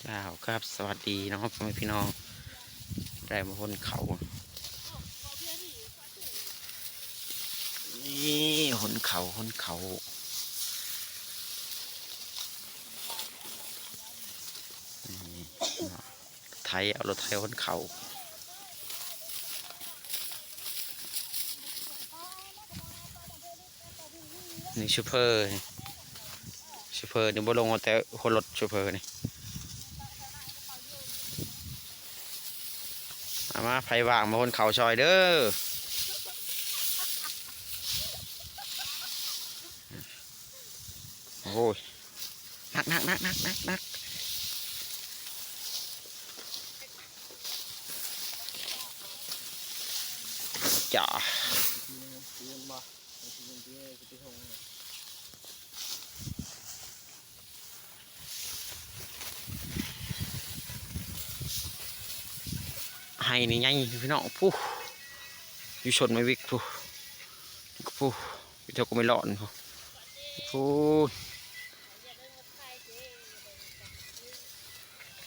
ครับสวัสดีนะครับพ่อแม่พี่น้องได้มาบนเขานี่หนเขาไทยเอารถไทยหนเขานี่ชูเปอร์นี่บ่ลงแต่คนรถชูเปอร์นี่มาไผว่างมาบนเขาชอยเด้อโอ้ยนักจ้าให้นี่ไงพี่น้องผู้อยู่ชนไม่วิกผู้เจ้าก็ไม่หลอนผู้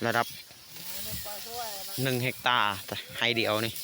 ระดับ1 เฮกตาร์แต่ให้เดียวนี่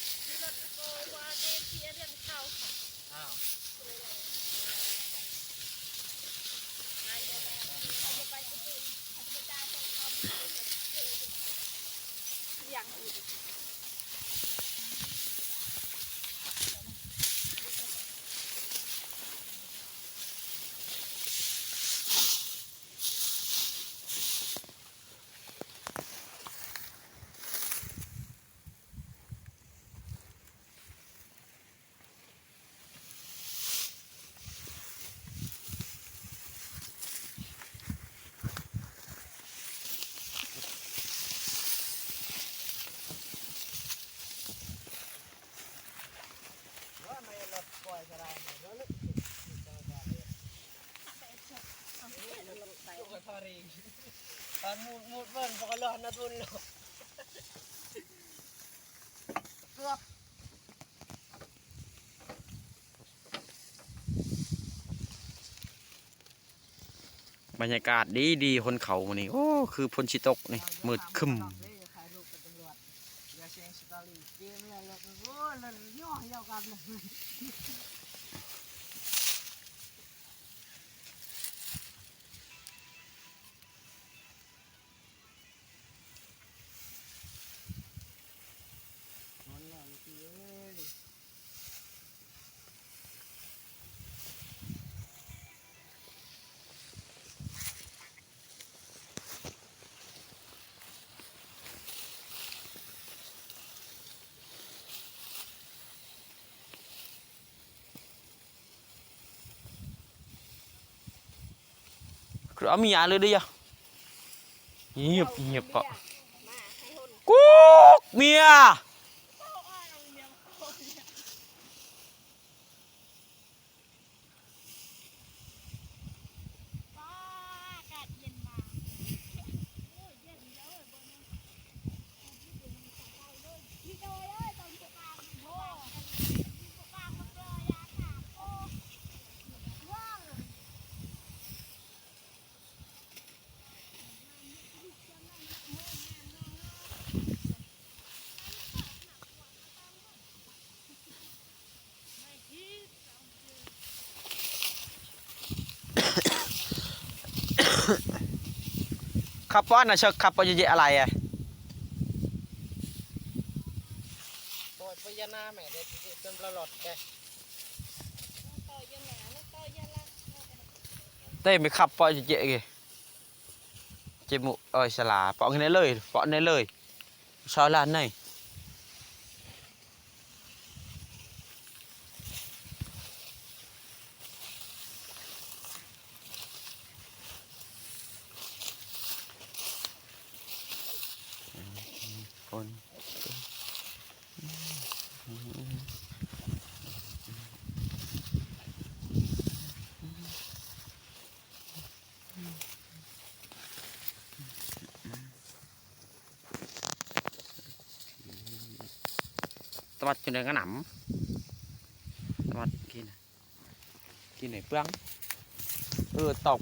ตอนมูดเบิ้ลพอร้อนนะทุนเลยเกือบบรรยากาศดีคนเขามานี่โอ้คือพลชิตกนี่มืดคึมคือเอามียาเลยดิยะเงียบปะกุ๊กเมียขับป้อนนะเชิกขับป้อนเยอะอะไรอ่ะปล่อยไปยานาแม่เด็กจนประหลอดแกเต้ไม่ขับป้อนเยอะๆเจ็บหมูฉลาป้อนในเลยชาวล้านในคนตวัดกินเลยกระหน่ำตวัดกินไหนเปลืองตอบ